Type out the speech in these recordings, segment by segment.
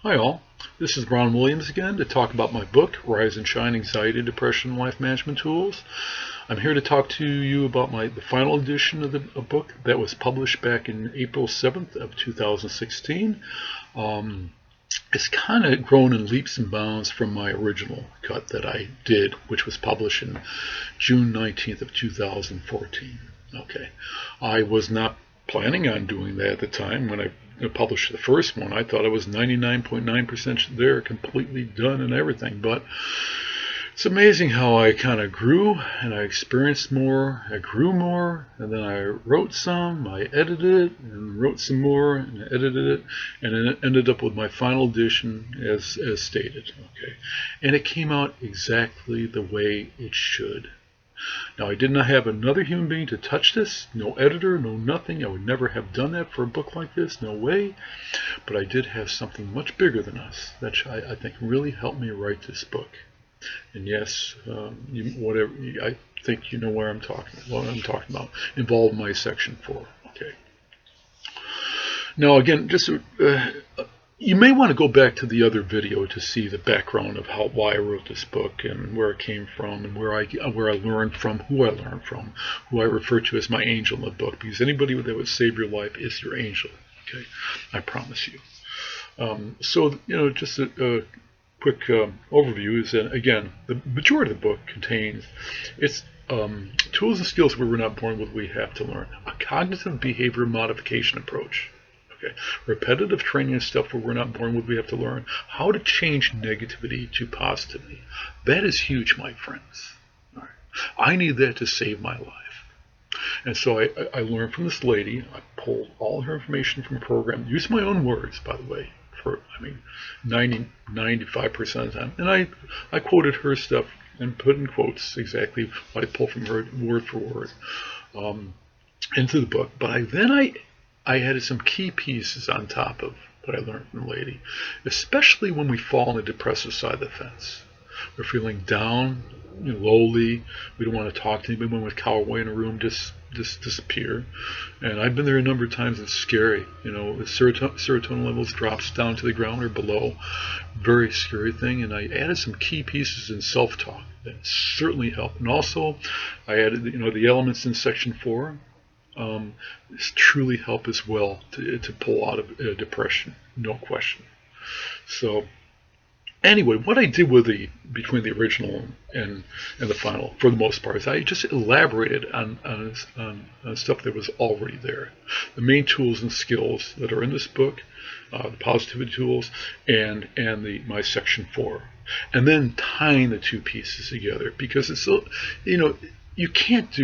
Hi all, this is Ron Williams again to talk about my book, Rise and Shine, Anxiety, Depression, and Life Management Tools. I'm here to talk to you about the final edition of a book that was published back in April 7th of 2016. It's kind of grown in leaps and bounds from my original cut that I did, which was published in June 19th of 2014. Okay, I was not planning on doing that at the time when I published the first one. I thought I was 99.9% there, completely done and everything. But it's amazing how I kind of grew and I experienced more. I grew more, and then I wrote some, I edited it, and wrote some more, and I edited it, and then it ended up with my final edition as stated. Okay, and it came out exactly the way it should. Now, I did not have another human being to touch this, no editor, no nothing. I would never have done that for a book like this, no way. But I did have something much bigger than us that I think really helped me write this book. And yes, I think you know what I'm talking about. Involved my section 4. Okay. Now, again, you may want to go back to the other video to see the background of why I wrote this book and where it came from and where I learned from, who I learned from, who I refer to as my angel in the book, because anybody that would save your life is your angel. Okay, I promise you. Just a quick overview is that, again, the majority of the book contains tools and skills we're not born with, we have to learn. A cognitive behavior modification approach. Okay. Repetitive training and stuff where we're not born with, we have to learn how to change negativity to positivity. That is huge, my friends. All right. I need that to save my life. And so I learned from this lady. I pulled all her information from a program, used my own words, by the way, 95% of the time. And I quoted her stuff and put in quotes exactly what I pulled from her word for word into the book. But I added some key pieces on top of what I learned from the lady, especially when we fall on the depressive side of the fence. We're feeling down, lowly. We don't want to talk to anybody. When we cower away in a room, just disappear. And I've been there a number of times. It's scary. The serotonin levels drops down to the ground or below. Very scary thing. And I added some key pieces in self-talk that certainly helped. And also, I added the elements in section 4. Truly help as well to pull out of depression, no question. So anyway, what I did between the original and the final, for the most part, is I just elaborated on stuff that was already there. The main tools and skills that are in this book, the positivity tools, and my section 4, and then tying the two pieces together, because it's you can't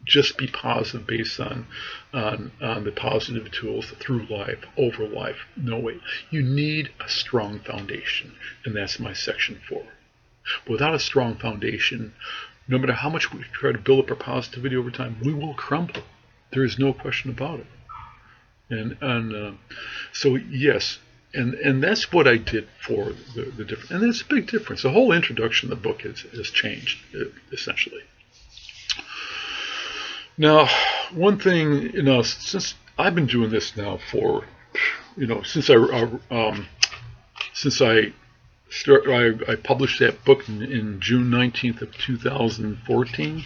just be positive based on the positive tools through life, over life. No way. You need a strong foundation, and that's my section 4. Without a strong foundation, no matter how much we try to build up our positivity over time, we will crumble. There is no question about it. So yes, and that's what I did for the difference. And there's a big difference. The whole introduction of the book has changed, essentially. Now, one thing, since I've been doing this now for, since I published that book in June 19th of 2014,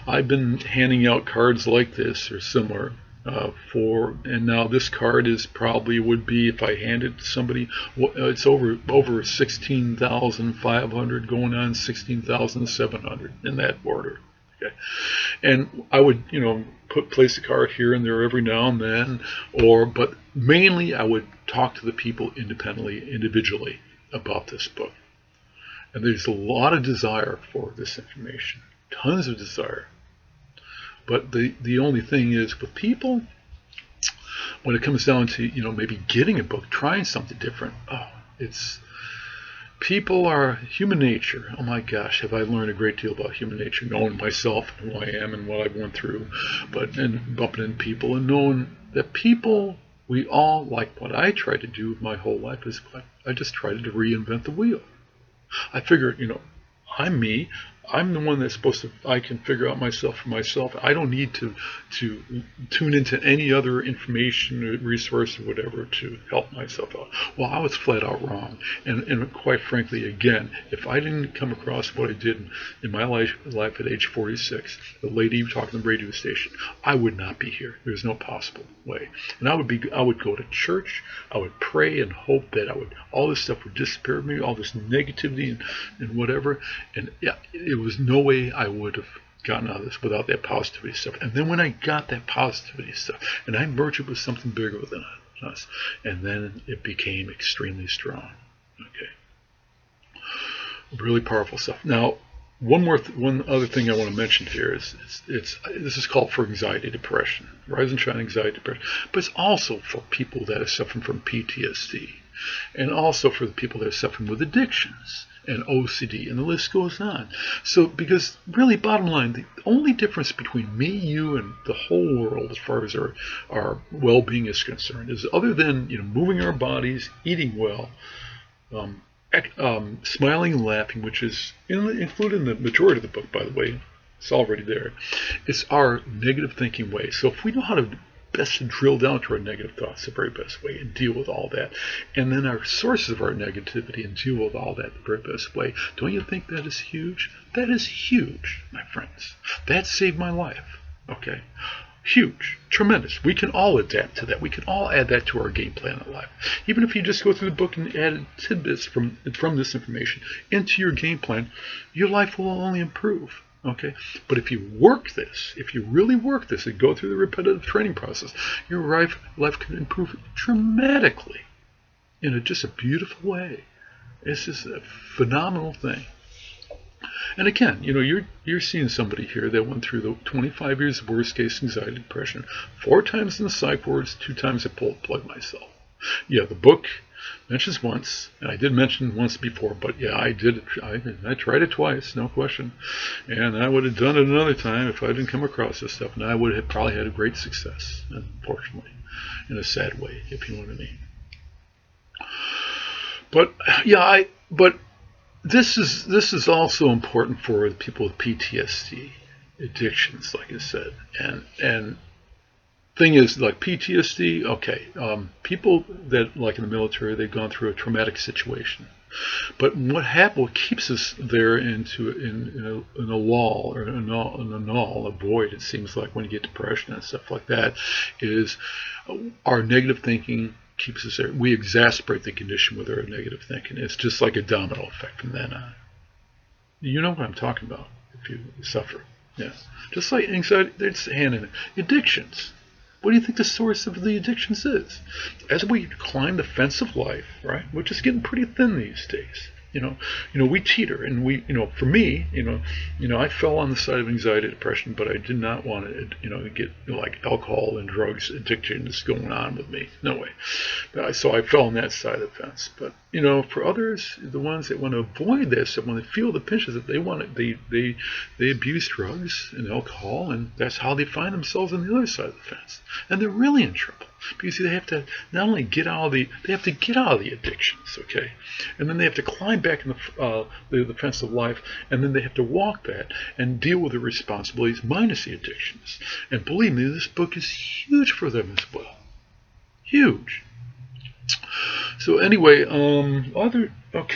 I've been handing out cards like this or similar and now this card would be, if I hand it to somebody, it's over 16,500 going on 16,700 in that order. Okay. And I would, place a card here and there every now and then, but mainly I would talk to the people individually about this book. And there's a lot of desire for this information, tons of desire. But the only thing is with people, when it comes down to, maybe getting a book, trying something different, people are human nature. Oh my gosh, have I learned a great deal about human nature, knowing myself and who I am and what I've went through, and bumping into people and knowing that people, we all, like what I try to do my whole life, is I just tried to reinvent the wheel. I figured, I'm me. I'm the one that's supposed to, I can figure out myself for myself. I don't need to tune into any other information or resource or whatever to help myself out. Well, I was flat out wrong. And quite frankly, again, if I didn't come across what I did in my life at age 46, the lady talking on the radio station, I would not be here. There's no possible way. And I would go to church, I would pray and hope that all this stuff would disappear from me, all this negativity and whatever. And yeah, it was no way I would have gotten out of this without that positivity stuff. And then when I got that positivity stuff, and I merged it with something bigger than us, and then it became extremely strong. Okay, really powerful stuff. Now, one other thing I want to mention here is this is called for anxiety depression, rise and shine anxiety depression, but it's also for people that are suffering from PTSD, and also for the people that are suffering with addictions and OCD, and the list goes on. So, because really, bottom line, the only difference between me, you, and the whole world as far as our well-being is concerned is, other than moving our bodies, eating well, smiling and laughing, which is included in the majority of the book, by the way. It's already there. It's our negative thinking way. So if we know how to best drill down to our negative thoughts, the very best way, and deal with all that, and then our sources of our negativity, and deal with all that the very best way, don't you think that is huge? That is huge, my friends. That saved my life. Okay. Huge, tremendous. We can all adapt to that. We can all add that to our game plan in life. Even if you just go through the book and add tidbits from this information into your game plan, your life will only improve. Okay? But if you really work this and go through the repetitive training process, your life can improve dramatically in just a beautiful way. It's just a phenomenal thing. And again, you're seeing somebody here that went through the 25 years of worst case anxiety depression, 4 times in the psych wards, 2 times I pulled the plug myself. Yeah, the book mentions once, and I did mention once before, but yeah, I did. I tried it twice, no question. And I would have done it another time if I didn't come across this stuff, and I would have probably had a great success, unfortunately, in a sad way, if you know what I mean. But yeah, This is also important for people with PTSD, addictions, like I said, and thing is, like PTSD. Okay, people that, like in the military, they've gone through a traumatic situation, but what keeps us there in a lull, or in a null, a void? It seems like when you get depression and stuff like that, is our negative thinking keeps us there. We exacerbate the condition with our negative thinking. It's just like a domino effect from then on. You know what I'm talking about if you suffer. Yes. Just like anxiety, it's hand in it. Addictions. What do you think the source of the addictions is? As we climb the fence of life, right, which is getting pretty thin these days. We teeter, and for me, I fell on the side of anxiety, depression, but I did not want to, get like alcohol and drugs addictions going on with me. No way. So I fell on that side of the fence. But for others, the ones that want to avoid this, that when they feel the pinches, that they abuse drugs and alcohol, and that's how they find themselves on the other side of the fence, and they're really in trouble. Because they have to not only get out of the addictions, okay, and then they have to climb back in the fence of life, and then they have to walk that and deal with the responsibilities minus the addictions. And believe me, this book is huge for them as well, huge. So anyway,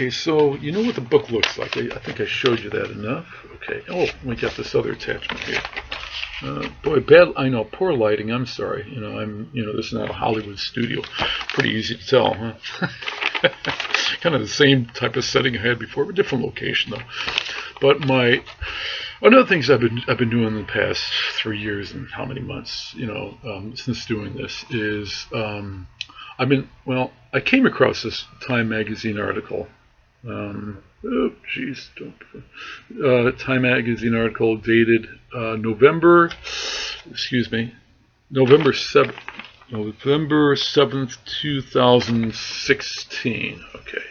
so you know what the book looks like. I think I showed you that enough. Okay. Oh, we got this other attachment here. Boy, bad. I know, poor lighting. I'm sorry. This is not a Hollywood studio. Pretty easy to tell, huh? Kind of the same type of setting I had before, but different location though. But another things I've been doing in the past 3 years and how many months, since doing this is I came across this Time magazine article. Time magazine article dated November 7th, 2016. Okay.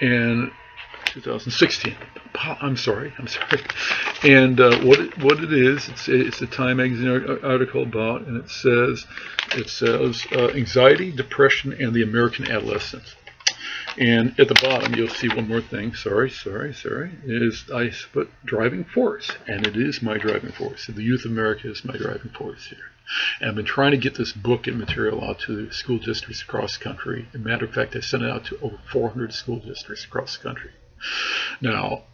And 2016. I'm sorry. And what it is, it's a Time magazine article about, and it says anxiety, depression, and the American adolescent. And at the bottom, you'll see one more thing. Sorry. Is I put driving force, and it is my driving force. The youth of America is my driving force here. And I've been trying to get this book and material out to school districts across the country. As a matter of fact, I sent it out to over 400 school districts across the country. Now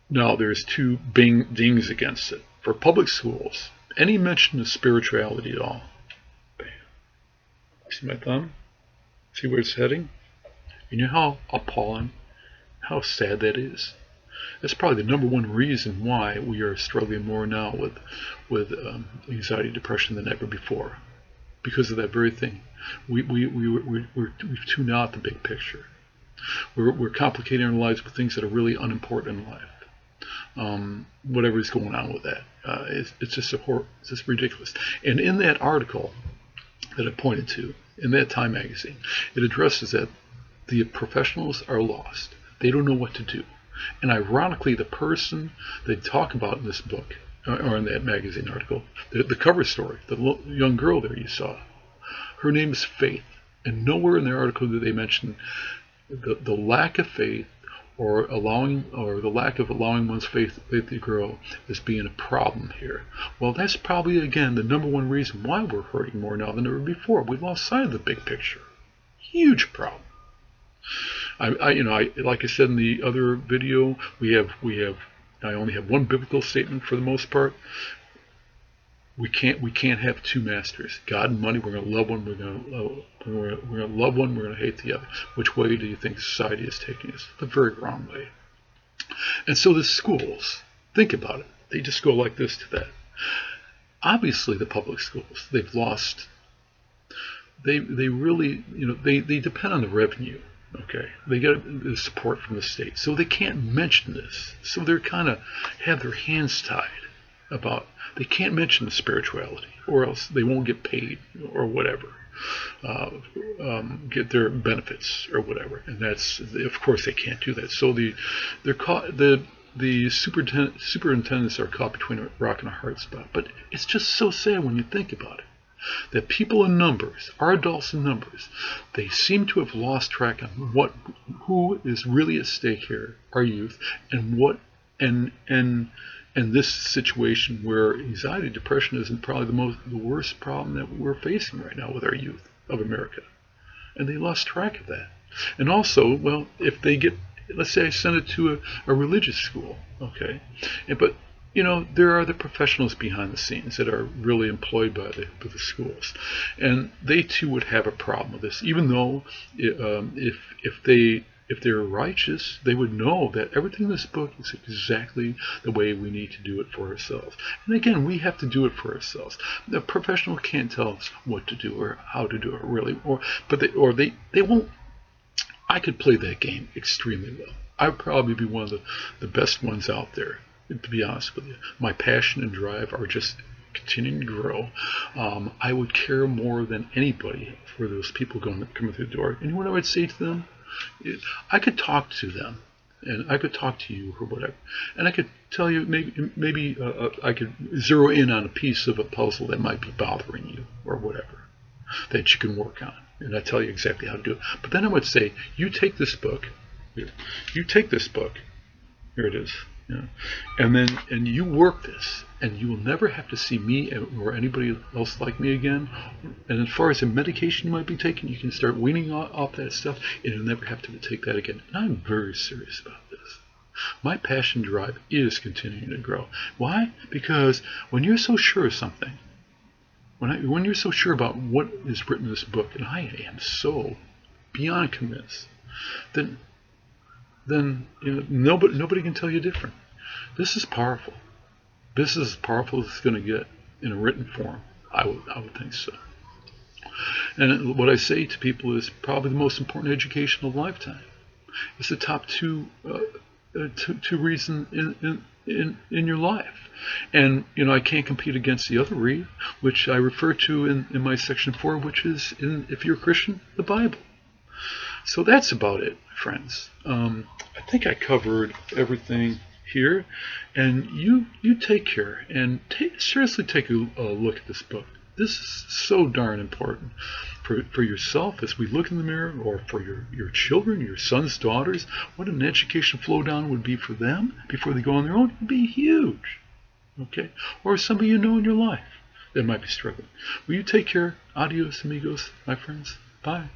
there's two dings against it. For public schools, any mention of spirituality at all, bam. See my thumb? See where it's heading? You know how appalling, how sad that is? That's probably the number one reason why we are struggling more now with anxiety, depression than ever before, because of that very thing. We've tuned out the big picture. We're complicating our lives with things that are really unimportant in life. Whatever is going on with that, it's just it's just ridiculous. And in that article that I pointed to, in that Time magazine, it addresses that the professionals are lost. They don't know what to do. And ironically, the person they talk about in this book, or in that magazine article, the cover story, the young girl there you saw, her name is Faith. And nowhere in the article do they mention the lack of faith or the lack of allowing one's faith to grow as being a problem here. Well, that's probably, again, the number one reason why we're hurting more now than ever before. We lost sight of the big picture. Huge problem. I like I said in the other video, I only have one biblical statement for the most part. We can't have two masters. God and money. We're going to love one. We're going to love one. We're going to hate the other. Which way do you think society is taking us? The very wrong way. And so the schools, think about it. They just go like this to that. Obviously, the public schools, they've lost. They really, they depend on the revenue. Okay, they get the support from the state, so they can't mention this. So they're kind of have their hands tied about. They can't mention the spirituality, or else they won't get paid or whatever, get their benefits or whatever. And that's, of course, they can't do that. So the superintendents are caught between a rock and a hard spot. But it's just so sad when you think about it. That people in numbers, our adults in numbers, they seem to have lost track on who is really at stake here, our youth, and this situation where anxiety, depression isn't probably the worst problem that we're facing right now with our youth of America, and they lost track of that. And also, well, if they get, let's say I send it to a religious school, okay, but there are the professionals behind the scenes that are really employed by the schools, and they too would have a problem with this. Even though, if they're righteous, they would know that everything in this book is exactly the way we need to do it for ourselves. And again, we have to do it for ourselves. The professional can't tell us what to do or how to do it, really, but they won't. I could play that game extremely well. I would probably be one of the best ones out there. To be honest with you, my passion and drive are just continuing to grow. I would care more than anybody for those people coming through the door. And what I would say to them, I could talk to them, and I could talk to you or whatever, and I could tell you maybe I could zero in on a piece of a puzzle that might be bothering you or whatever that you can work on, and I tell you exactly how to do it. But then I would say, you take this book. Here it is. Yeah. And you work this, and you will never have to see me or anybody else like me again. And as far as the medication you might be taking, you can start weaning off that stuff, and you'll never have to take that again. And I'm very serious about this. My passion drive is continuing to grow. Why? Because when you're so sure of something, when you're so sure about what is written in this book, and I am so beyond convinced, then nobody can tell you different. This is powerful. This is as powerful as it's going to get in a written form. I would think so. And what I say to people is probably the most important education of a lifetime. It's the top two reasons in your life. And I can't compete against the other read, which I refer to in my section 4, which is if you're a Christian, the Bible. So that's about it, friends. I think I covered everything here, and you take care and seriously take a look at this book. This is so darn important for yourself as we look in the mirror, or for your children, your sons, daughters, what an education flow down would be for them before they go on their own would be huge. Okay? Or somebody you know in your life that might be struggling. Will you take care? Adios, amigos, my friends. Bye.